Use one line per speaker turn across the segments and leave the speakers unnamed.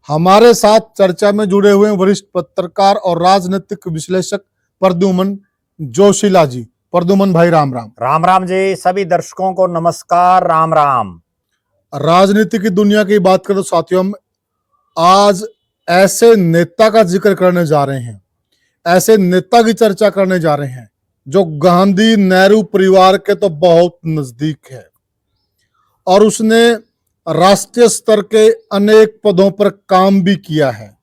हमारे साथ चर्चा में जुड़े हुए वरिष्ठ पत्रकार और राजनीतिक विश्लेषक प्रद्युमन जोशीला जी। प्रद्युमन भाई, राम राम।
राम राम जी। सभी दर्शकों को नमस्कार। राम राम।
राजनीति की दुनिया की बात करें तो साथियों, हम आज ऐसे नेता का जिक्र करने जा रहे हैं, ऐसे नेता की चर्चा करने जा रहे हैं जो गांधी नेहरू परिवार के तो बहुत नजदीक है और उसने राष्ट्रीय स्तर के अनेक पदों पर काम भी किया है।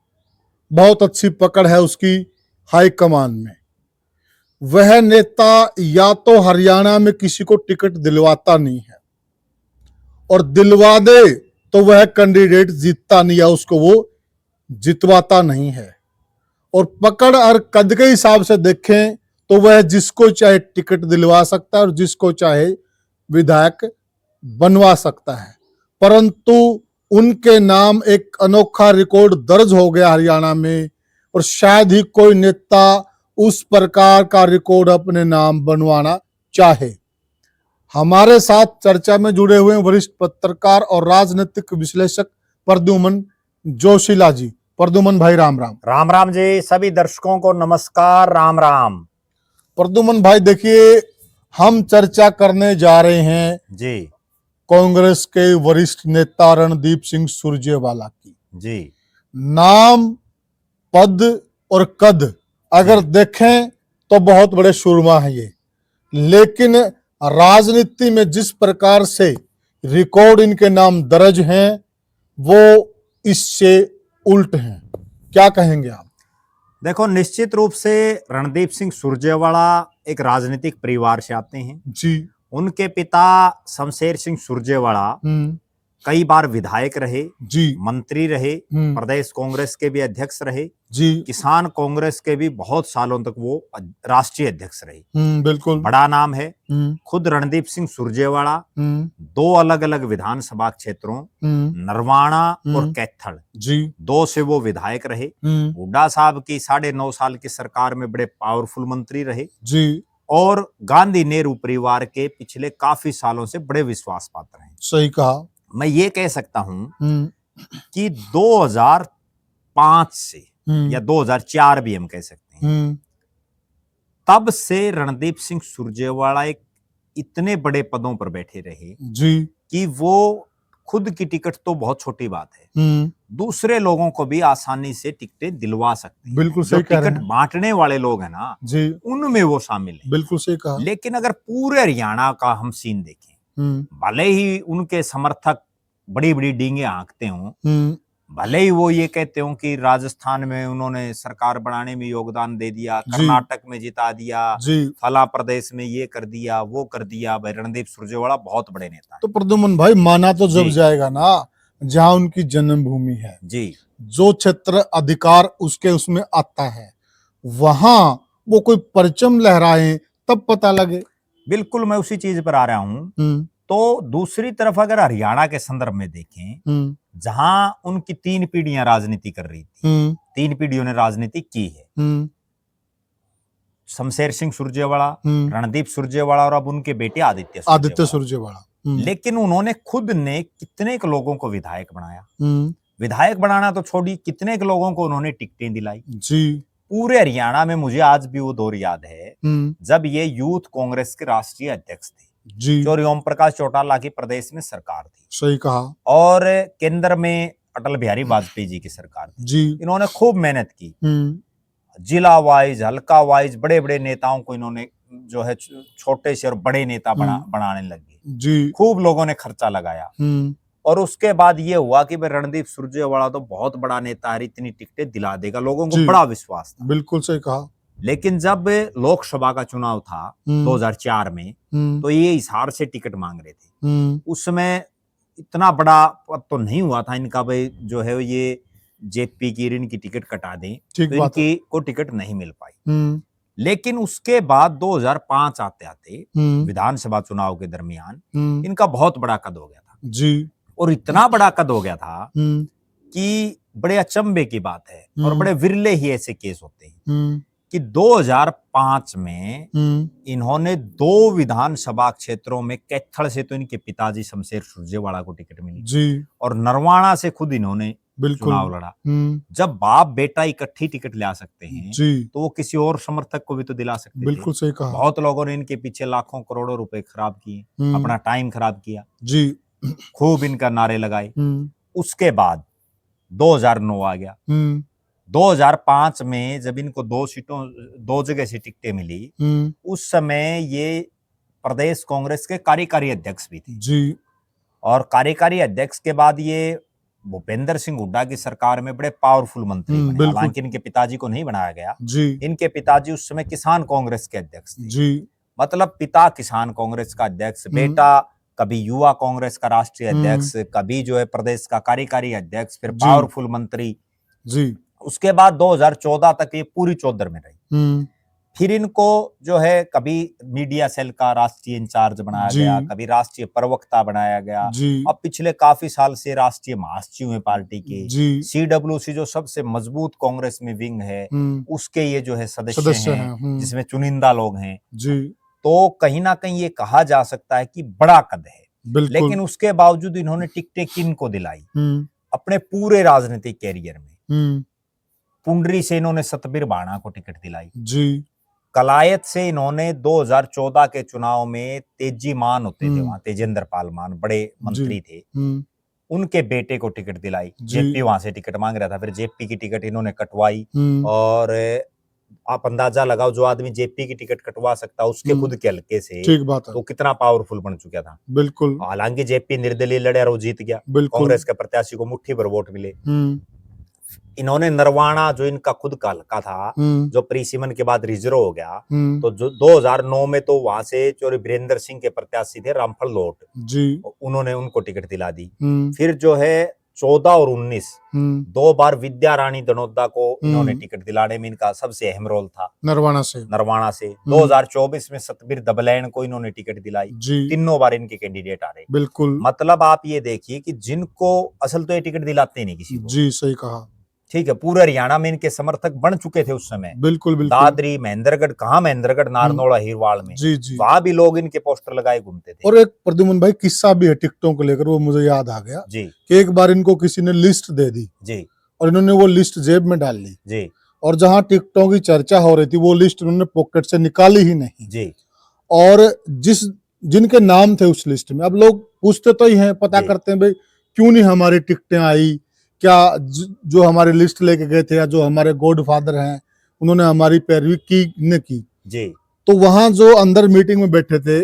बहुत अच्छी पकड़ है उसकी हाईकमान में। वह नेता या तो हरियाणा में किसी को टिकट दिलवाता नहीं है और दिलवा दे तो वह कैंडिडेट जीतता नहीं या उसको वो जितवाता नहीं है। और पकड़ और कद के हिसाब से देखें तो वह जिसको चाहे टिकट दिलवा सकता है और जिसको चाहे विधायक बनवा सकता है। परंतु उनके नाम एक अनोखा रिकॉर्ड दर्ज हो गया हरियाणा में और शायद ही कोई नेता उस प्रकार का रिकॉर्ड अपने नाम बनवाना चाहे। हमारे साथ चर्चा में जुड़े हुए वरिष्ठ पत्रकार और राजनीतिक विश्लेषक प्रद्युमन जोशीला जी। प्रद्युमन भाई, राम राम।
राम राम जी। सभी दर्शकों को नमस्कार। राम राम।
प्रद्युमन भाई, देखिए, हम चर्चा करने जा रहे हैं
जी
कांग्रेस के वरिष्ठ नेता रणदीप सिंह सुरजेवाला की।
जी।
नाम, पद और कद अगर देखें तो बहुत बड़े सुरमा हैं ये, लेकिन राजनीति में जिस प्रकार से रिकॉर्ड इनके नाम दर्ज हैं वो इससे उल्ट हैं। क्या कहेंगे आप?
देखो, निश्चित रूप से रणदीप सिंह सुरजेवाला एक राजनीतिक परिवार से आते हैं।
जी।
उनके पिता शमशेर सिंह सुरजेवाला कई बार विधायक रहे,
जी।
मंत्री रहे, प्रदेश कांग्रेस के भी अध्यक्ष रहे,
जी।
किसान कांग्रेस के भी बहुत सालों तक वो राष्ट्रीय अध्यक्ष रहे।
बिल्कुल
बड़ा नाम है। खुद रणदीप सिंह सुरजेवाला दो अलग अलग विधानसभा क्षेत्रों, नरवाणा और कैथल,
जी,
दो से वो विधायक रहे। हुड्डा साहब की 9.5 साल की सरकार में बड़े पावरफुल मंत्री रहे
जी,
और गांधी नेहरू परिवार के पिछले काफी सालों से बड़े विश्वास पात्र हैं।
सही कहा।
मैं ये कह सकता हूं कि 2005 से या 2004 भी हम कह सकते हैं, तब से रणदीप सिंह सुरजेवाला एक इतने बड़े पदों पर बैठे रहे
जी
कि वो खुद की टिकट तो बहुत छोटी बात है, दूसरे लोगों को भी आसानी से टिकटें दिलवा सकते हैं।
बिल्कुल
जो
सही कह रहे
टिकट
हैं।
बांटने वाले लोग हैं ना
जी,
उनमें वो शामिल है।
बिल्कुल सही कहा।
लेकिन अगर पूरे हरियाणा का हम सीन देखें, भले ही उनके समर्थक बड़ी बड़ी डींगे हाँकते हों, भले ही वो ये कहते हो कि राजस्थान में उन्होंने सरकार बनाने में योगदान दे दिया, कर्नाटक में जिता दिया, फला प्रदेश में ये कर दिया, वो कर दिया, भाई रणदीप सुरजेवाला बहुत बड़े नेता हैं।
तो प्रद्युमन भाई, माना तो जब जाएगा ना जहां उनकी जन्मभूमि है,
जी,
जो क्षेत्र अधिकार उसके उसमें आता है, वहां वो कोई परचम लहराए तब पता लगे।
बिल्कुल, मैं उसी चीज पर आ रहा हूं। तो दूसरी तरफ अगर हरियाणा के संदर्भ में देखें, जहां उनकी 3 पीढ़ियां राजनीति कर रही थी, 3 पीढ़ियों ने राजनीति की है, शमशेर सिंह सुरजेवाला, रणदीप सुरजेवाला और अब उनके बेटे आदित्य सुरजेवाला। लेकिन उन्होंने खुद ने कितने के लोगों को विधायक बनाया, विधायक बनाना तो छोड़ी, कितने के लोगों को उन्होंने टिकटें दिलाई। जी, पूरे हरियाणा में मुझे आज भी वो दौर याद है जब ये यूथ कांग्रेस के राष्ट्रीय अध्यक्ष थे जी, जो ओम प्रकाश चौटाला की प्रदेश में सरकार थी।
सही कहा।
और केंद्र में अटल बिहारी वाजपेयी जी की सरकार थी जी। इन्होंने खूब मेहनत की, जिला वाइज, हल्का वाइज बड़े बड़े नेताओं को इन्होंने जो है छोटे से और बड़े नेता बनाने लगे जी। खूब लोगों ने खर्चा लगाया और उसके बाद ये हुआ कि भाई रणदीप सुरजेवाला तो बहुत बड़ा नेता है, इतनी टिकटें दिला देगा, लोगों को बड़ा विश्वास था।
बिल्कुल सही कहा।
लेकिन जब लोकसभा का चुनाव था 2004 में, तो ये हिसार से टिकट मांग रहे थे। उस समय इतना बड़ा पद तो नहीं हुआ था इनका, भाई जो है ये जेपी की इनकी टिकट कटा दें, तो इनकी को टिकट नहीं मिल पाई। लेकिन उसके बाद 2005 आते आते विधानसभा चुनाव के दरमियान इनका बहुत बड़ा कद हो गया था जी। और इतना बड़ा कद हो गया था कि बड़े अचंभे की बात है और बड़े विरले ही ऐसे केस होते हैं कि 2005 में इन्होंने 2 विधानसभा क्षेत्रों में, कैथल से तो इनके पिताजी शमशेर सुरजेवाला को टिकट मिली जी, और नरवाणा से खुद इन्होंने
बिल्कुल
चुनाव लड़ा। जब बाप बेटा इकट्ठी टिकट ला सकते हैं
जी
तो वो किसी और समर्थक को भी तो दिला सकते थे।
बिल्कुल सही कहा
बहुत लोगों ने इनके पीछे लाखों करोड़ों रुपए खराब किए, अपना टाइम खराब किया,
जी
खूब इनका नारे लगाए। उसके बाद 2009 आ गया। 2005 में जब इनको दो जगह से टिकटें मिली, उस समय ये प्रदेश कांग्रेस के कार्यकारी अध्यक्ष भी थे
जी
और कार्यकारी अध्यक्ष के बाद ये भूपेंद्र सिंह हुड्डा की सरकार में बड़े पावरफुल मंत्री बने।
बिल्कुल।
हालांकि इनके पिताजी को नहीं बनाया गया
जी
इनके पिताजी उस समय किसान कांग्रेस के अध्यक्ष थे।
जी
मतलब पिता किसान कांग्रेस का अध्यक्ष, बेटा कभी युवा कांग्रेस का राष्ट्रीय अध्यक्ष, कभी जो है प्रदेश का कार्यकारी अध्यक्ष, फिर पावरफुल मंत्री।
जी
उसके बाद 2014 तक ये पूरी चौधर में रही। फिर इनको जो है कभी मीडिया सेल का राष्ट्रीय इंचार्ज बनाया गया, कभी राष्ट्रीय प्रवक्ता बनाया गया। अब पिछले काफी साल से राष्ट्रीय महासचिव हैं पार्टी के। CWC जो सबसे मजबूत कांग्रेस में विंग है उसके ये जो है सदस्य हैं, जिसमें चुनिंदा लोग हैं। तो कहीं ना कहीं ये कहा जा सकता है कि बड़ा कद है। लेकिन उसके बावजूद इन्होंने टिकटें किन को दिलाई? अपने पूरे राजनीतिक कैरियर में पुंडरी से इन्होंने सतबीर बाणा को टिकट दिलाई जी। कलायत से इन्होंने 2014 के चुनाव में तेजी मान होते थे वहां, तेजेंद्र पाल मान बड़े मंत्री थे, उनके बेटे को टिकट दिलाई। जेपी वहां से टिकट मांग रहा था, फिर जेपी की टिकट इन्होंने कटवाई। और आप अंदाजा लगाओ जो आदमी जेपी की टिकट कटवा सकता उसके खुद के हल्के से, ठीक बात है, तो कितना पावरफुल बन चुका था। बिल्कुल। हालांकि जेपी निर्दलीय लड़े और वो जीत गया, कांग्रेस के प्रत्याशी को मुट्ठी भर वोट मिले। इन्होंने नरवाना जो इनका खुद का हल्का था, जो प्रीसिमन के बाद रिजर्व हो गया, तो जो 2009 में तो वहां से जो वीरेंद्र सिंह के प्रत्याशी थे रामफल लोट जी, उन्होंने उनको टिकट दिला दी। फिर जो है 14 और 19 दो बार विद्या रानी दनोदा को इन्होंने टिकट दिलाने में इनका सबसे अहम रोल था, नरवाना से। 2024 में सतबीर दबलैन को इन्होंने टिकट दिलाई। तीनों बार इनके कैंडिडेट आ रहे। बिल्कुल। मतलब आप ये देखिए कि जिनको असल तो ये टिकट दिलाते नहीं किसी को। जी सही कहा। ठीक है, पूरे हरियाणा में इनके समर्थक बन चुके थे उस समय। बिल्कुल बिल्कुल। दादरी, महेंद्रगढ़, कहाँ महेंद्रगढ़, नारनौला, हीरवाड़ में जी वहां भी लोग इनके पोस्टर लगाए घूमते थे।
और एक प्रद्युमन भाई किस्सा भी है टिकटों को लेकर, वो मुझे याद आ गया जी कि एक बार इनको किसी ने लिस्ट दे दी जी और इन्होंने वो लिस्ट जेब में डाल ली जी, और जहां टिकटों की चर्चा हो रही थी वो लिस्ट इन्होंने पॉकेट से निकाली ही नहीं जी। और जिनके नाम थे उस लिस्ट में, अब लोग पूछते तो ही हैं, पता करते हैं भाई क्यों नहीं हमारी टिकटें आई, क्या जो हमारी लिस्ट लेके गए थे या जो हमारे गॉड फादर हैं उन्होंने हमारी पैरवी की न की जी। तो वहां जो अंदर मीटिंग में बैठे थे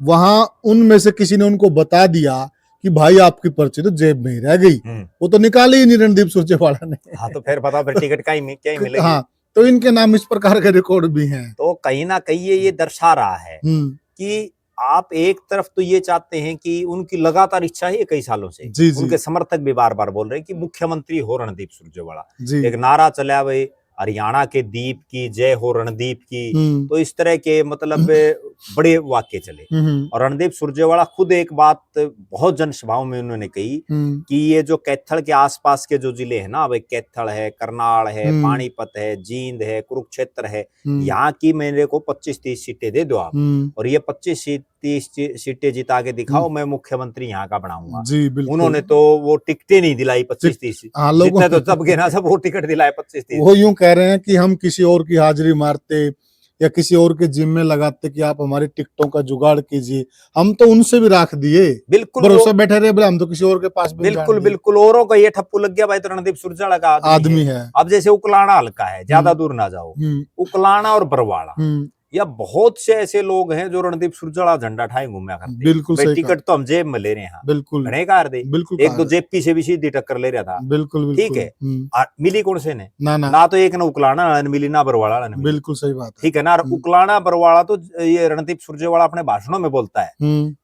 वहां उनमें से किसी ने उनको बता दिया कि भाई आपकी पर्ची तो जेब में ही रह गई, वो तो निकाली ही नहीं रणदीप सुरजेवाला ने।
हाँ, तो फिर बताओ फिर टिकट क्या ही मिलेगी।
हाँ, तो इनके नाम इस प्रकार के रिकॉर्ड भी हैं।
तो कहीं ना कहीं ये दर्शा रहा है कि आप एक तरफ तो ये चाहते हैं कि उनकी लगातार इच्छा है कई सालों से जी, उनके समर्थक भी बार बार बोल रहे हैं कि मुख्यमंत्री हो रणदीप सुरजेवाला। एक नारा चला भाई हरियाणा के दीप की जय हो रणदीप की, तो इस तरह के मतलब बड़े वाक्य चले। और रणदीप सुरजेवाला खुद एक बात बहुत जनसभाओं में उन्होंने कही कि ये जो कैथल के आसपास के जो जिले हैं ना, भाई कैथल है, करनाल है, पानीपत है, जींद है, कुरुक्षेत्र है, यहाँ की मेरे को 25-30 सीटें दे दो आप, और ये 25-30 सीटें जिता के दिखाओ, मैं मुख्यमंत्री यहाँ का बनाऊंगा जी। उन्होंने तो वो टिकटें नहीं दिलाई 25-30, जितने तो सब के ना सब वो टिकट दिलाए 25-30।
वो यूं कह रहे हैं कि हम किसी और की हाजिरी मारते या किसी और के जिम्मे लगाते कि आप हमारी टिकटों का जुगाड़ कीजिए, हम तो उनसे भी रख दिए। बिल्कुल भरोसा बैठे रहे, हम तो किसी और के पास
बिल्कुल बिल्कुल औरों का ये ठप्पू लग गया भाई तो रणदीप सुरजेवाला का आदमी है। अब जैसे उकलाना हल्का है, ज्यादा दूर ना जाओ, उकलाना और बरवाड़ा या बहुत से ऐसे लोग हैं जो रणदीप सुरजेवाला झंडा ठाए घूमया करते हैं। बिल्कुल सही। टिकट तो हम जेब में ले रहे हैं बिल्कुल, बिल्कुल। एक तो जेपी से भी सीधी टक्कर ले रहा था बिल्कुल, ठीक है। मिली कौन से ने ना तो एक ना उकलाना मिली ना बरवाड़ा ने, बिल्कुल सही बात, ठीक है ना। उकलाना बरवाड़ा तो ये रणदीप सुरजेवाला अपने भाषणों में बोलता है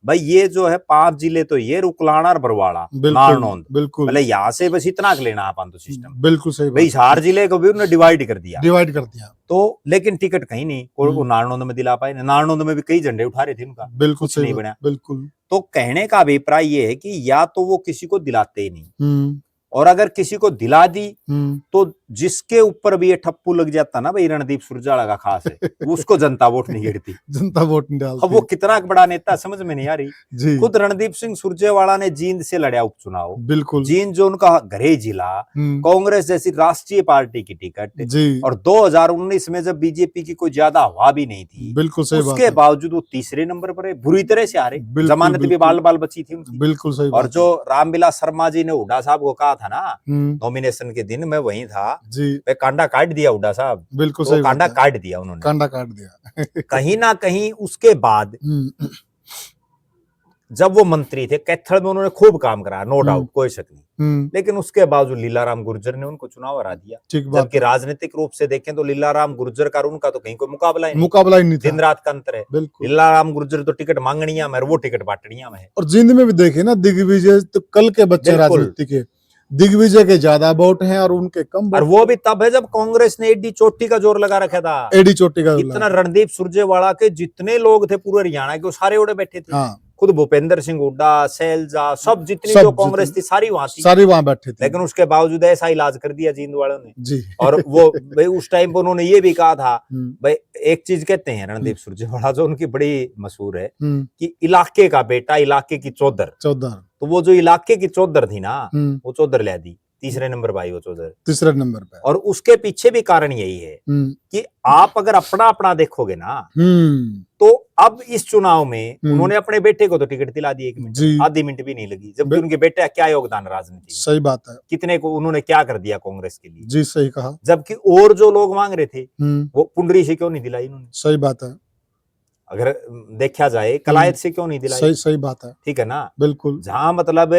भाई ये जो है 5 जिले तो ये उकलाना और बरवाड़ा नारनौंद, बिल्कुल, मतलब यहाँ से बस इतना लेना अपन तो सिस्टम, बिल्कुल सही। भाई 4 जिले को भी उन्होंने डिवाइड कर दिया तो, लेकिन टिकट कहीं नहीं को नारनौंद में दिला पाए। नारनौंद में भी कई झंडे उठा रहे थे उनका, बिल्कुल कुछ नहीं बना बिल्कुल। तो कहने का अभिप्राय ये है कि या तो वो किसी को दिलाते ही नहीं, और अगर किसी को दिला दी तो जिसके ऊपर भी ये ठप्पू लग जाता ना भाई रणदीप सुरजेवाला का खास है, उसको जनता वोट नहीं गिरती।
जनता वोट नहीं डालती।
अब वो कितना बड़ा नेता समझ में नहीं आ रही।
जी
खुद रणदीप सिंह सुरजेवाला ने जींद से लड़ा उपचुनाव,
बिल्कुल।
जींद जो उनका घरे जिला, कांग्रेस जैसी राष्ट्रीय पार्टी की टिकट
जी,
और 2019 में जब बीजेपी की कोई ज्यादा हवा भी नहीं थी,
बिल्कुल सही बात
उसके
है।
बावजूद वो तीसरे नंबर पर है, बुरी तरह से हारे,
बिल्कुल,
जमानत भी
बिल्कुल।
बाल बाल बची थी उनकी।
बिल्कुल सही
और
बात
जो रामविलास शर्मा जी ने हुड्डा साहब को कहा था ना
है।
नॉमिनेशन के दिन, मैं वहीं था,
जी
वे कांडा काट दिया हुड्डा साहब,
बिल्कुल
तो
सही
कांडा
बात है।
काट दिया उन्होंने,
कांडा काट दिया।
कहीं ना कहीं। उसके बाद जब वो मंत्री थे कैथल में उन्होंने खूब काम करा, नो डाउट, कोई शक नहीं, लेकिन उसके बावजूद लीलाराम गुर्जर ने उनको चुनाव हरा दिया।
ठीक बात
जबकि राजनीतिक रूप से देखें तो लीलाराम गुर्जर का और उनका तो कहीं कोई मुकाबला ही नहीं,
मुकाबला ही नहीं था।
दिन रात का अंतर है।
बिल्कुल।
लीलाराम गुर्जर तो टिकट मांगनिया में, वो टिकट बांटनिया में है।
और जींद में भी देखे ना, दिग्विजय तो कल के बच्चे
बिल्कुल।
राजनीति के, दिग्विजय के ज्यादा वोट हैं और उनके कम
और
वोट।
वो भी तब है जब कांग्रेस ने एडी चोटी का जोर लगा रखा था।
एडी चोटी का
इतना रणदीप सुरजेवाला के जितने लोग थे पूरे हरियाणा के, वो सारे उड़े बैठे थे।
हाँ,
खुद भूपेंद्र सिंह हुड्डा, शैलजा, सब जितनी
सब
जो कांग्रेस थी सारी वहां थी,
सारी वहां बैठे थे।
लेकिन उसके बावजूद ऐसा इलाज कर दिया जींद वालों ने।
जी।
और वो भाई उस टाइम पे उन्होंने ये भी कहा था, भाई एक चीज कहते हैं रणदीप सुरजेवाला जो उनकी बड़ी मशहूर है कि इलाके का बेटा, इलाके की चौधर। तो वो जो इलाके की चौधर थी ना, वो चौधर ले दी, तीसरे नंबर भाई वो चौधर,
तीसरे नंबर पे।
और उसके पीछे भी कारण यही है कि आप अगर अपना अपना देखोगे ना, तो अब इस चुनाव में उन्होंने अपने बेटे को तो टिकट दिला दी, 1 मिनट, आधी मिनट भी नहीं लगी, जबकि उनके बेटे का क्या योगदान राजनीति में।
सही बात है।
कितने को उन्होंने क्या कर दिया कांग्रेस के लिए।
जी सही कहा।
जबकि और जो लोग मांग रहे थे वो पुंडरी से क्यों नहीं दिलाई उन्होंने।
सही बात है।
अगर देखा जाए कलायत से क्यों नहीं दिलाई।
सही बात है।
ठीक है ना,
बिल्कुल।
जहां मतलब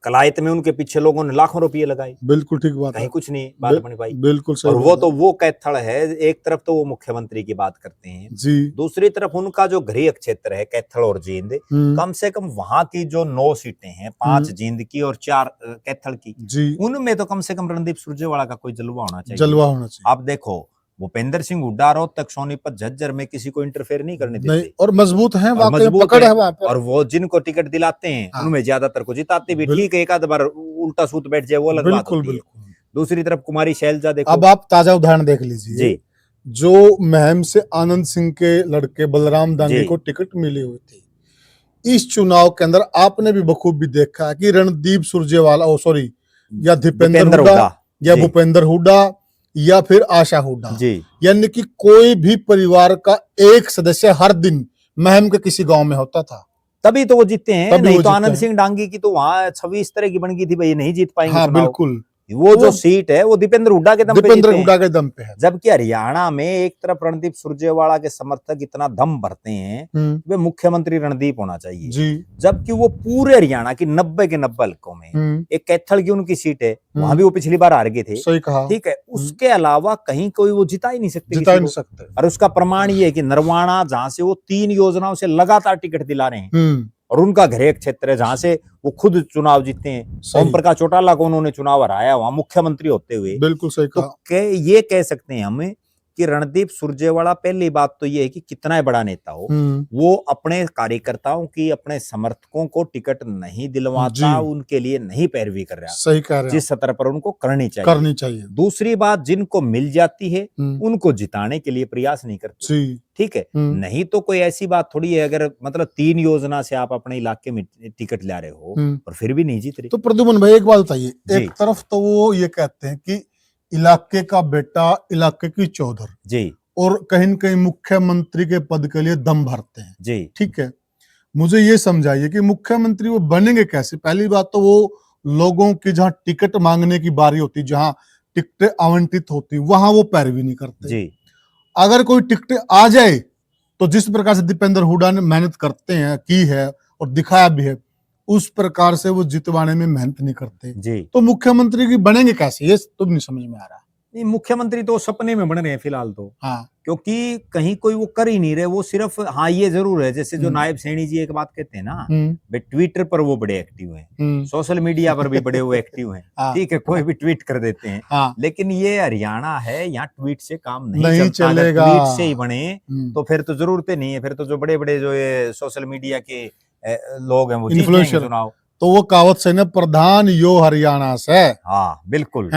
कलायत में उनके पीछे लोगों ने लाखों रुपये लगाए,
बिल्कुल ठीक बात है।
कहीं कुछ नहीं बात बन पाई।
बिल्कुल सही।
और वो तो वो कैथल है, एक तरफ तो वो मुख्यमंत्री की बात करते हैं
जी,
दूसरी तरफ उनका जो गृह क्षेत्र है कैथल और जींद, कम से कम वहां की जो 9 सीटें हैं, 5 जींद की और 4 कैथल की जी, उनमें तो कम से कम रणदीप सुरजेवाला का कोई जलवा होना चाहिए।
जलवा होना चाहिए।
आप देखो भूपेंद्र सिंह हुड्डा रोहतक, सोनीपत, झज्जर में किसी को इंटरफेयर नहीं करने देते,
और मजबूत हैं, वाकई पकड़ है वहां पर।
और वो जिनको टिकट दिलाते हैं उनमें ज्यादातर को जिताते भी। ठीक है, एक आध बार उल्टा सूत बैठ जाए वो अलग बात होती है। दूसरी तरफ कुमारी शैलजा देखो,
अब आप ताजा उदाहरण देख लीजिए जी, जो महम से आनंद सिंह के लड़के बलराम दांगी को टिकट मिली हुई थी। इस चुनाव के अंदर आपने भी बखूबी देखा कि रणदीप सुरजेवाला, सॉरी, या दीपेंद्र हुड्डा या भूपेंद्र हुड्डा या फिर आशा हुड्डा, यानी कि कोई भी परिवार का एक सदस्य हर दिन महम के किसी गांव में होता था,
तभी तो वो जीतते हैं। नहीं तो आनंद सिंह डांगी की तो वहां छवि इस तरह की बन गई थी, भाई नहीं जीत पाएंगे।
हाँ, बिल्कुल।
वो जो सीट है वो दीपेंद्र हुड्डा के दम पे
है।
जबकि हरियाणा में एक तरफ रणदीप सुरजेवाला के समर्थक इतना दम भरते हैं वे मुख्यमंत्री रणदीप होना चाहिए जी, जबकि वो पूरे हरियाणा की 90 के 90 हलकों में, एक कैथल की उनकी सीट है, वहां भी वो पिछली बार हार गए थे।
सही कहा।
ठीक है, उसके अलावा कहीं कोई वो जिता ही नहीं सकते। और उसका प्रमाण ये है कि नरवाना, जहां से वो 3 योजनाओं से लगातार टिकट दिला रहे हैं, और उनका गृह क्षेत्र है जहां से वो खुद चुनाव जीतते हैं। ओम प्रकाश चौटाला को उन्होंने चुनाव हराया वहां मुख्यमंत्री होते हुए।
बिल्कुल सही कहा।
तो ये कह सकते हैं हमें कि रणदीप सुरजेवाला, पहली बात तो ये है कि कितना बड़ा नेता हो, वो अपने कार्यकर्ताओं की, अपने समर्थकों को टिकट नहीं दिलवाता, उनके लिए नहीं पैरवी कर रहा।
सही कह रहे हैं।
जिस स्तर पर उनको करनी चाहिए। दूसरी बात, जिनको मिल जाती है उनको जिताने के लिए प्रयास नहीं करते। ठीक है, नहीं तो कोई ऐसी बात थोड़ी है, अगर मतलब 3 योजना से आप अपने इलाके में टिकट ला रहे हो और फिर भी नहीं जीत रहे।
तो प्रद्युमन भाई एक बात बताइए, एक तरफ तो वो ये कहते हैं कि इलाके का बेटा, इलाके की चौधर जी, और कहीं न कहीं मुख्यमंत्री के पद के लिए दम भरते हैं जी। ठीक है, मुझे ये समझाइए कि मुख्यमंत्री वो बनेंगे कैसे। पहली बात तो वो लोगों की जहां टिकट मांगने की बारी होती, जहां टिकटें आवंटित होती, वहां वो पैरवी नहीं करते जी। अगर कोई टिकट आ जाए तो जिस प्रकार से दीपेंद्र हुड्डा ने मेहनत करते हैं, की है और दिखाया भी है, उस प्रकार से वो जितवाने में मेहनत नहीं करते जी। तो मुख्यमंत्री की बनेंगे कैसे, ये तो नहीं समझ में आ रहा।
नहीं, मुख्यमंत्री तो सपने में बन रहे हैं फिलहाल तो। हाँ, क्योंकि कहीं कोई वो कर ही नहीं रहे, वो सिर्फ, हाँ ये जरूर है, जैसे जो नायब सैनी जी एक बात कहते हैं ना, ट्विटर पर वो बड़े एक्टिव हैं, सोशल मीडिया पर भी बड़े वो एक्टिव हैं। ठीक है, कोई भी ट्वीट कर देते हैं, लेकिन ये हरियाणा है, यहाँ ट्वीट से काम नहीं चलेगा। ट्वीट से ही बने तो फिर तो जरूरत नहीं है, फिर तो जो बड़े बड़े जो ये सोशल मीडिया के लोग हैं वो जीतेंगे चुनाव।
तो वो कहावत से ना, प्रधान यो हरियाणा से।
हाँ बिल्कुल,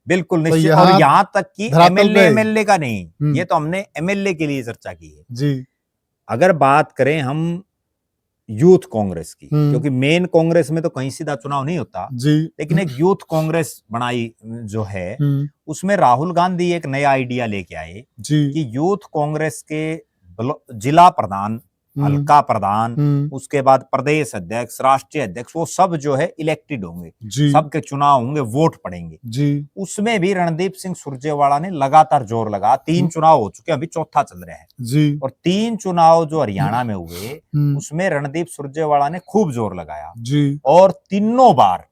बिल्कुल
तो
निश्चित। और यहाँ तक कि
धरातल पे
एमएलए का नहीं, ये तो हमने एमएलए के लिए चर्चा की है।
जी
अगर बात करें हम यूथ कांग्रेस की, क्योंकि मेन कांग्रेस में तो कहीं सीधा चुनाव नहीं होता,
जी
लेकिन एक यूथ कांग्रेस बनाई जो है, उसमें राहुल गांधी एक नया आइडिया लेके आए
जी
कि यूथ कांग्रेस के जिला प्रधान, हल्का प्रधान, उसके बाद प्रदेश अध्यक्ष, राष्ट्रीय अध्यक्ष, वो सब जो है इलेक्टेड होंगे, सबके चुनाव होंगे, वोट पड़ेंगे जी। उसमें भी रणदीप सिंह सुरजेवाला ने लगातार जोर लगा। 3 चुनाव हो चुके, अभी चौथा चल रहा है जी। और 3 चुनाव जो हरियाणा में हुए उसमें रणदीप सुरजेवाला ने खूब जोर लगाया जी। और तीनों बार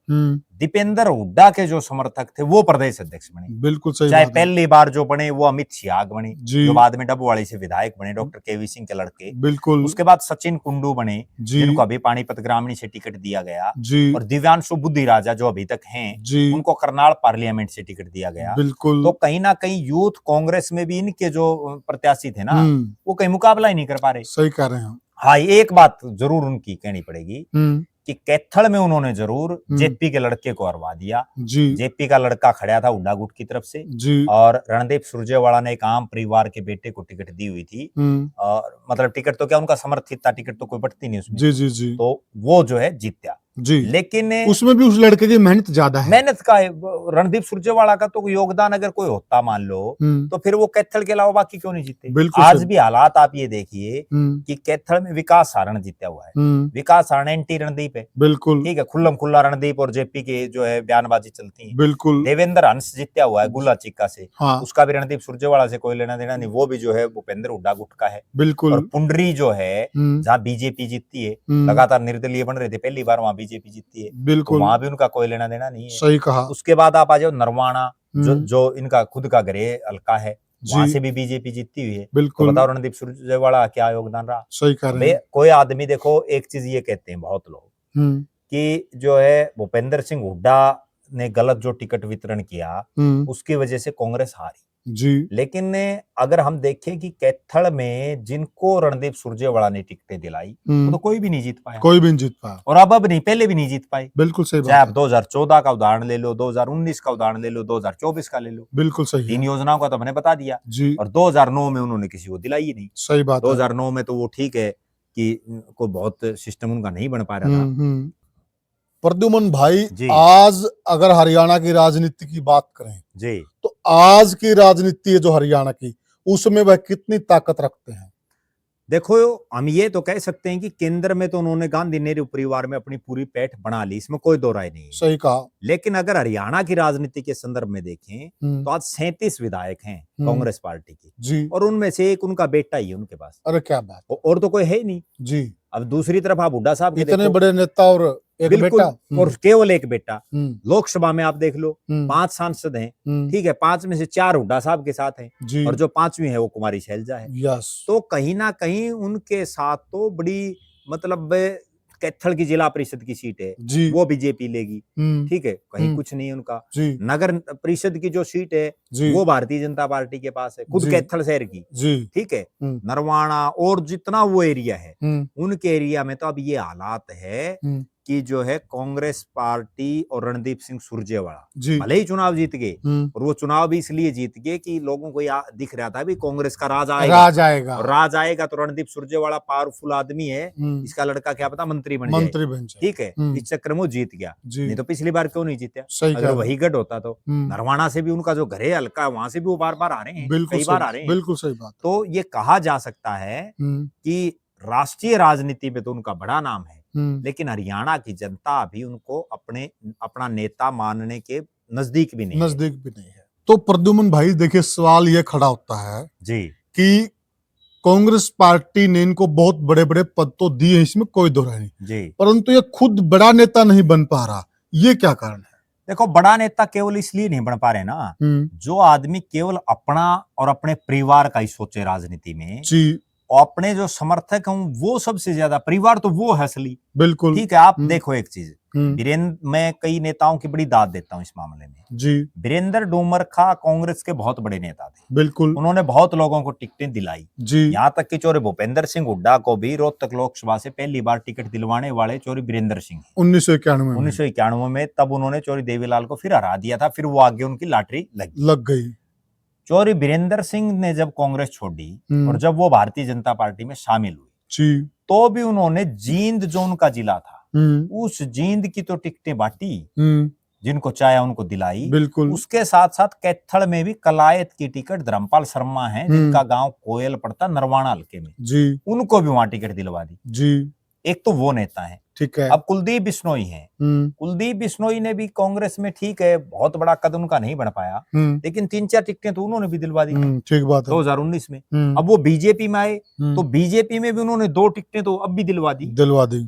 दीपेंद्र हुड्डा के जो समर्थक थे वो प्रदेश अध्यक्ष बने। बिल्कुल सही। चाहे पहली बार जो बने वो अमित सियाग बने, जो बाद में डबवाड़ी से विधायक बने, डॉक्टर केवी सिंह के लड़के। बिल्कुल। उसके बाद सचिन कुंडू बने, जिनको अभी पानीपत ग्रामीण से टिकट दिया गया जी। और दिव्यांशु बुद्धि राजा जो अभी तक हैं, उनको करनाल पार्लियामेंट से टिकट दिया गया। बिल्कुल। तो कहीं ना कहीं यूथ कांग्रेस में भी इनके जो प्रत्याशी थे ना, वो कहीं मुकाबला ही नहीं कर पा रहे। सही कह रहे हैं। हाँ, एक बात जरूर उनकी कहनी पड़ेगी कि कैथल में उन्होंने जरूर जेपी के लड़के को हरवा दिया जी। जेपी का लड़का खड़ा था हुड्डा गुट की तरफ से जी। और रणदीप सुरजेवाला ने एक आम परिवार के बेटे को टिकट दी हुई थी, और मतलब टिकट तो क्या उनका समर्थित था, टिकट तो कोई बढ़ती नहीं उसमें जी, जी, जी। तो वो जो है जीत्या जी। लेकिन उसमें भी उस लड़के की मेहनत ज्यादा है, मेहनत का है। रणदीप सुरजेवाला का तो योगदान अगर कोई होता मान लो, तो फिर वो कैथल के अलावा बाकी क्यों नहीं जीते। आज भी हालात आप ये देखिए कि कैथल में विकास सारण जीता हुआ है। विकास सारण एंटी रणदीप है, बिल्कुल ठीक है, खुल्लम खुल्ला रणदीप और जेपी के जो है बयानबाजी चलती है। बिल्कुल। देवेंद्र हंस जीता हुआ है गुल्ला चिक्का से, उसका भी रणदीप सुरजेवाला से कोई लेना देना नहीं, वो भी जो है भूपेंद्र हुड्डा गुट का है। बिल्कुल। और पुंडरी जो है जहाँ बीजेपी जीतती है, लगातार निर्दलीय बन रहे थे, पहली बार वहां बीजेपी जीतती है, बिल्कुल, तो वहां भी उनका कोई लेना देना नहीं है। सही कहा। उसके बाद आप आ जाओ नरवाना, जो इनका खुद का गृह हल्का है, वहां से भी बीजेपी जीतती हुई है। बिल्कुल। तो बताओ रणदीप सुरजेवाला क्या योगदान रहा। सही कह रहे हैं। कोई आदमी देखो, एक चीज ये कहते हैं बहुत लोग कि जो है भूपेंद्र सिंह हुड्डा ने गलत जो टिकट वितरण किया उसकी वजह से कांग्रेस हारी जी। लेकिन अगर हम देखें कि कैथल में जिनको रणदीप सुरजेवाला ने टिकटें दिलाई, वो तो कोई भी नहीं जीत पाया, कोई भी नहीं जीत पाया, और अब नहीं, पहले भी नहीं जीत पाए। बिल्कुल सही बात है। आप 2014 का उदाहरण ले लो, 2019 का उदाहरण ले लो, 2024 का ले लो, बिल्कुल सही। 3 योजनाओं का तो मैंने बता दिया जी। और 2009 में उन्होंने किसी को दिलाई ही नहीं। सही बात। 2009 में तो वो ठीक है कि कोई बहुत सिस्टम उनका नहीं बन पा रहा था।
प्रद्युमन भाई, आज अगर हरियाणा की राजनीति की बात करें जी, तो आज की राजनीति है जो हरियाणा की, उसमें वह कितनी ताकत रखते हैं।
देखो, हम ये तो कह सकते हैं कि केंद्र में तो उन्होंने गांधी नेहरू परिवार में अपनी पूरी पैठ बना ली, इसमें कोई दो राय नहीं। सही कहा। लेकिन अगर हरियाणा की राजनीति के संदर्भ में देखें तो आज 37 विधायक हैं कांग्रेस पार्टी की जी, और उनमें से एक उनका बेटा ही है उनके पास। अरे क्या बात, और तो कोई है ही नहीं जी। अब दूसरी तरफ आप हुड्डा साहब
इतने बड़े नेता और एक बेटा,
और केवल एक बेटा। लोकसभा में आप देख लो 5 सांसद हैं, ठीक है, 5 में से 4 हुड्डा साहब के साथ हैं, और जो 5वीं है वो कुमारी शैलजा है। तो कहीं ना कहीं उनके साथ तो बड़ी मतलब कैथल की जिला परिषद की सीट है वो बीजेपी लेगी, ठीक है, कहीं कुछ नहीं उनका। नगर परिषद की जो सीट है वो भारतीय जनता पार्टी के पास है, खुद कैथल शहर की, ठीक है, नरवाना और जितना वो एरिया है उनके एरिया में तो अब ये हालात है कि जो है कांग्रेस पार्टी और रणदीप सिंह सुरजेवाला भले ही चुनाव जीत गए, और वो चुनाव भी इसलिए जीत गए कि लोगों को दिख रहा था भी कांग्रेस का राज आएगा, और राज आएगा तो रणदीप सुरजेवाला पावरफुल आदमी है, इसका लड़का क्या पता मंत्री बन जाए, ठीक है, इस चक्कर में वो जीत गया। नहीं तो पिछली बार क्यों नहीं जीता, अगर वही गढ़ होता तो। नरवाना से भी उनका जो घर है हल्का, वहां से भी वो बार बार आ रहे हैं, कई बार आ रहे हैं। बिल्कुल सही बात। तो ये कहा जा सकता है कि राष्ट्रीय राजनीति में तो उनका बड़ा नाम है, लेकिन हरियाणा की जनता अभी उनको अपना नेता मानने के नजदीक भी नहीं है।
तो प्रद्युमन भाई देखिए, सवाल ये खड़ा होता है जी कि कांग्रेस पार्टी ने इनको बहुत बड़े बड़े पद तो दिए, इसमें कोई दो राय नहीं जी, परंतु ये खुद बड़ा नेता नहीं बन पा रहा, ये क्या कारण है।
देखो, बड़ा नेता केवल इसलिए नहीं बन पा रहे ना, जो आदमी केवल अपना और अपने परिवार का ही सोचे राजनीति में जी, अपने जो समर्थक हैं वो सबसे ज्यादा, परिवार तो वो है असली। बिल्कुल ठीक है। आप देखो एक चीज, वीरेंद्र, मैं कई नेताओं की बड़ी दाद देता हूं इस मामले में।
जी
वीरेंद्र डोमरखा कांग्रेस के बहुत बड़े नेता थे,
बिल्कुल
उन्होंने बहुत लोगों को टिकटें दिलाई।
जी
यहाँ तक कि चौरे भूपेंद्र सिंह हुड्डा को भी रोहतक लोकसभा से पहली बार टिकट दिलवाने वाले चौरी वीरेंद्र सिंह हैं।
1991 में
1991 में तब उन्होंने चौरी देवीलाल को फिर हरा दिया था, फिर वो आगे उनकी लॉटरी लगी।
लग गई।
चौरी वीरेंद्र सिंह ने जब कांग्रेस छोड़ी और जब वो भारतीय जनता पार्टी में शामिल हुए,
जी
तो भी उन्होंने जींद जो उनका जिला था, उस जींद की तो टिकटें बांटी, जिनको चाहे उनको दिलाई।
बिल्कुल
उसके साथ साथ कैथल में भी कलायत की टिकट धर्मपाल शर्मा है, जिनका गांव कोयल पड़ता नरवाना हल्के में,
जी
उनको भी वहां टिकट दिलवा दी।
जी
एक तो वो नेता है।
ठीक है।
अब कुलदीप बिश्नोई हैं। कुलदीप बिश्नोई ने भी कांग्रेस में, ठीक है, बहुत बड़ा कद उनका नहीं बन पाया, लेकिन 3-4 टिकटें तो उन्होंने भी दिलवा दी
ठीक बात है।
2019 में। अब वो बीजेपी में आए तो बीजेपी में भी उन्होंने 2 टिकटें तो अब भी दिलवा दी।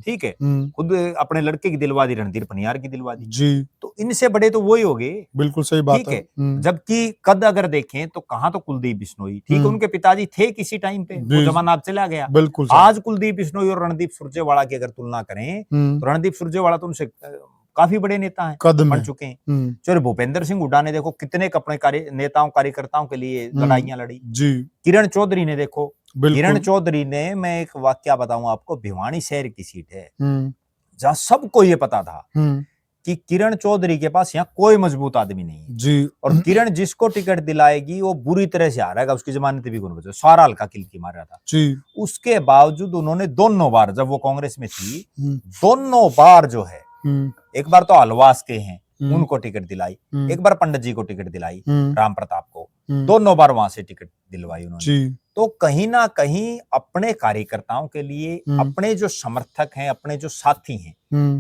ठीक है, खुद अपने लड़के की दिलवा दी, रणधीर पनियार की दिलवा दी।
जी
तो इनसे बड़े तो वही हो गए।
बिल्कुल सही बात
ठीक है। जबकि कद अगर देखें तो कहां तो कुलदीप बिश्नोई, ठीक है, उनके पिताजी थे किसी टाइम पे, वो जमाना अब चला गया।
बिल्कुल
आज कुलदीप बिश्नोई और रणदीप सुरजेवाला की अगर तुलना करें तो रणदीप सुरजेवाला तो उनसे काफी बड़े नेता हैं, बन चुके हैं। चलो भूपेंद्र सिंह हुड्डा ने देखो कितने अपने नेताओं कार्यकर्ताओं के लिए लड़ाइयां लड़ी।
जी
किरण चौधरी ने देखो, किरण चौधरी ने, मैं एक वाक्य बताऊं आपको, भिवानी शहर की सीट है जहां सबको ये पता था कि किरण चौधरी के पास यहाँ कोई मजबूत आदमी नहीं है
जी,
और किरण जिसको टिकट दिलाएगी वो बुरी तरह से हारेगा, उसकी जमानत भी कौन बचे, सारा हल्का किलकी मार रहा था
जी।
उसके बावजूद उन्होंने दोनों बार, जब वो कांग्रेस में थी, दोनों बार जो है, एक बार तो हलवास के हैं उनको टिकट दिलाई, एक बार पंडित जी को टिकट दिलाई, राम प्रताप को, दोनों बार वहां से टिकट दिलवाई उन्होंने। तो कहीं ना कहीं अपने कार्यकर्ताओं के लिए, अपने जो समर्थक हैं, अपने जो साथी हैं,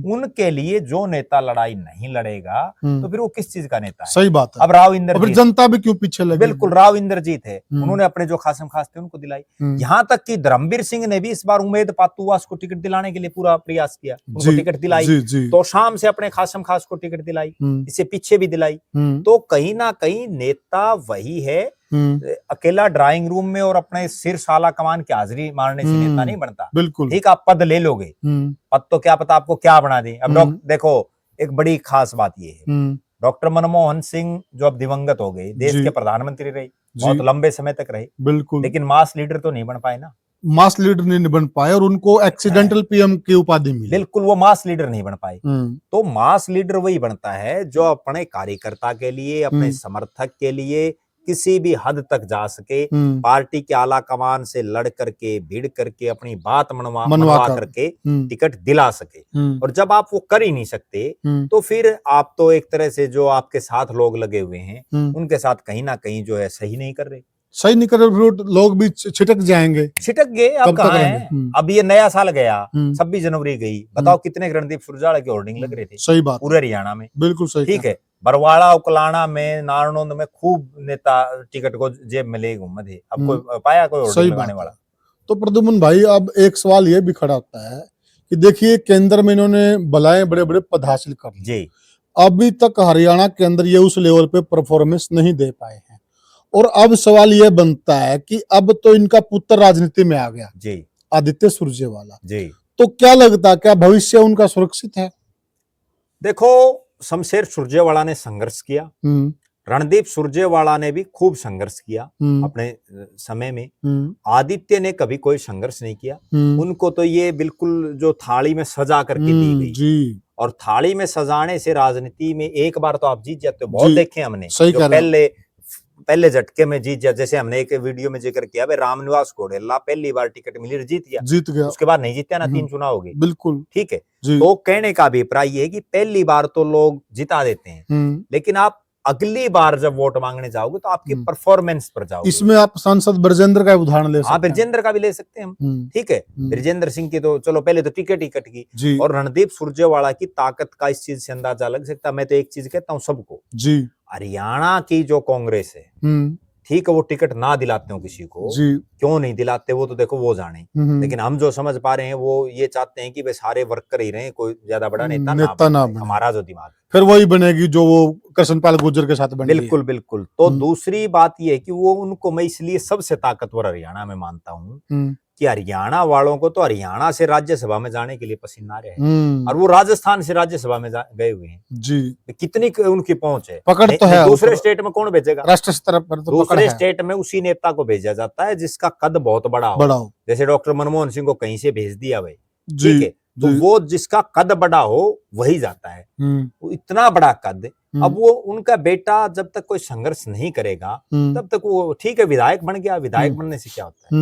उनके लिए जो नेता लड़ाई नहीं लड़ेगा तो फिर वो किस चीज का नेता है?
सही बात है।
अब राव इंद्रजीत,
जनता भी क्यों पीछे लगी?
बिल्कुल, राव इंद्रजीत है, उन्होंने अपने जो खासम खास थे उनको दिलाई। यहाँ तक कि धर्मवीर सिंह ने भी इस बार उमेद पातुवास को टिकट दिलाने के लिए पूरा प्रयास किया, उनको टिकट दिलाई। तो शाम से अपने खासम खास को टिकट दिलाई, इससे पीछे भी दिलाई। तो कहीं ना कहीं नेता वही है, अकेला ड्राइंग रूम में और अपने सिर साला कमान की हाजिरी मारने से नेता नहीं बनता।
बिल्कुल
ठीक, आप पद ले लोगे, पद तो क्या पता आपको क्या बना दे। अब देखो, एक बड़ी खास बात ये है, डॉक्टर मनमोहन सिंह जो अब दिवंगत हो गए, देश के प्रधानमंत्री रहे, बहुत लंबे समय तक रहे,
बिल्कुल,
लेकिन मास लीडर तो नहीं बन पाए ना।
मास लीडर नहीं बन पाए और उनको एक्सीडेंटल पीएम की उपाधि मिली।
बिल्कुल, वो मास लीडर नहीं बन पाए। तो मास लीडर वही बनता है जो अपने कार्यकर्ता के लिए, अपने समर्थक के लिए किसी भी हद तक जा सके, पार्टी के आला कमान से लड़ करके, भिड़ करके, अपनी बात मनवा करके टिकट दिला सके। और जब आप वो कर ही नहीं सकते तो फिर आप तो एक तरह से जो आपके साथ लोग लगे हुए हैं उनके साथ कहीं ना कहीं जो है सही नहीं कर रहे।
सही नहीं कर रहे, लोग भी छिटक जाएंगे।
छिटक गए। अब कहाँ है? अब ये नया साल गया, 26 जनवरी गई, बताओ कितने रणदीप सुरजेवाला के होर्डिंग लग रहे थे।
सही बात,
पूरे हरियाणा में।
बिल्कुल सही।
ठीक है, बरवाड़ा, उकलाना में, नारनौंद में खूब नेता टिकट को जेब में ले घूमे थे, अब कोई पाया कोई होर्डिंग लगाने वाला?
तो प्रद्युम्न भाई, अब एक सवाल ये भी खड़ा होता है कि देखिए, केंद्र में इन्होंने भलाए बड़े बड़े पद हासिल कर लिए जी, अभी तक हरियाणा के अंदर ये उस लेवल पे परफॉर्मेंस नहीं दे पाए हैं। और अब सवाल यह बनता है कि अब तो इनका पुत्र राजनीति में आ गया जी, आदित्य सुरजेवाला जी, तो क्या लगता है, क्या भविष्य उनका सुरक्षित है?
देखो, शमशेर सुरजेवाला ने संघर्ष किया, रणदीप सुरजेवाला ने भी खूब संघर्ष किया अपने समय में। आदित्य ने कभी कोई संघर्ष नहीं किया, उनको तो ये बिल्कुल जो थाली में सजा करके दी गई जी। और थाली में सजाने से राजनीति में एक बार तो आप जीत जाते हो, बहुत देखे हमने, जो पहले झटके में जीत जाते। जैसे हमने एक वीडियो में जिक्र किया, रामनिवास घोडेला पहली बार टिकट मिली, जीत गया, उसके बाद नहीं जीता ना, 3 चुनाव हो गए। बिल्कुल ठीक है। तो कहने का अभिप्राय ये है कि पहली बार तो लोग जिता देते हैं, लेकिन आप अगली बार जब वोट मांगने जाओगे तो आपकी परफॉर्मेंस पर जाओगे। इसमें आप सांसद ब्रजेंद्र का उदाहरण ले सकते हैं। ब्रजेंद्र का भी ले सकते हैं हम, ठीक है। ब्रजेंद्र सिंह की तो चलो पहले तो टिकट की, और रणदीप सुरजेवाला की ताकत का इस चीज से अंदाजा लग सकता है। मैं तो एक चीज कहता हूँ सबको जी, हरियाणा की जो कांग्रेस है, ठीक है, वो टिकट ना दिलाते हो किसी को, क्यों नहीं दिलाते वो तो देखो वो जाने, लेकिन हम जो समझ पा रहे हैं वो ये चाहते हैं कि वे सारे वर्कर ही रहे, कोई ज्यादा बड़ा नेता ना बने। हमारा जो दिमाग फिर वही बनेगी जो वो कृष्णपाल गुर्जर के साथ बनी। बिल्कुल बिल्कुल। तो दूसरी बात ये है कि वो उनको मैं इसलिए सबसे ताकतवर हरियाणा में मानता हूँ कि हरियाणा वालों को तो हरियाणा से राज्यसभा में जाने के लिए पसीना आ रहे हैं,
हम्म,
और वो राजस्थान से राज्यसभा में गए हुए हैं।
जी,
कितनी उनकी पहुंच है,
पकड़ तो
नहीं
है
दूसरे
ऊपर।
स्टेट में कौन भेजेगा?
राष्ट्र स्तर पर तो पकड़
दूसरे
है,
स्टेट में उसी नेता को भेजा जाता है जिसका कद बहुत बड़ा हो।
बड़ा हो।
जैसे डॉक्टर मनमोहन सिंह को कहीं से भेज दिया भाई,
जी,
ठीक है, तो
जी,
वो जिसका कद बड़ा हो वही जाता है। वो इतना बड़ा कद, अब वो उनका बेटा जब तक कोई संघर्ष नहीं करेगा तब तक वो ठीक है, विधायक बन गया, विधायक बनने से क्या होता है?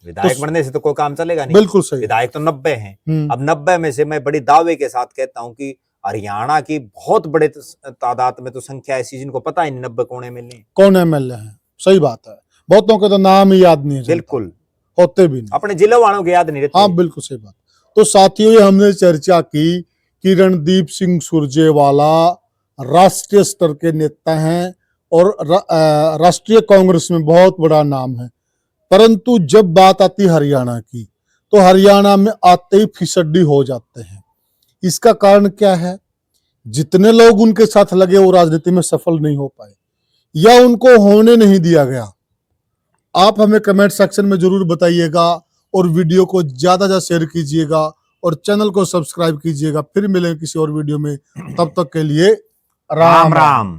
विधायक
तो
बनने से तो कोई काम चलेगा नहीं।
बिल्कुल सही।
विधायक तो 90 हैं।
अब
अब 90 में से मैं बड़ी दावे के साथ कहता हूं कि हरियाणा की बहुत बड़े तादाद में तो संख्या ऐसी जिनको पता ही नहीं 90 कौन एमएलए हैं।
कौन एमएलए है, सही बात है। बहुतों के तो नाम ही याद नहीं है,
बिल्कुल
होते भी नहीं।
अपने जिले वालों के याद नहीं रहते।
हाँ बिल्कुल सही बात। तो साथियों, ये हमने चर्चा की कि रणदीप सिंह सुरजेवाला राष्ट्रीय स्तर के नेता हैं और राष्ट्रीय कांग्रेस में बहुत बड़ा नाम है, परंतु जब बात आती है हरियाणा की तो हरियाणा में आते ही फिसड्डी हो जाते हैं। इसका कारण क्या है? जितने लोग उनके साथ लगे वो राजनीति में सफल नहीं हो पाए या उनको होने नहीं दिया गया। आप हमें कमेंट सेक्शन में जरूर बताइएगा और वीडियो को ज्यादा ज्यादा शेयर कीजिएगा और चैनल को सब्सक्राइब कीजिएगा। फिर मिलेंगे किसी और वीडियो में, तब तक के लिए राम
राम।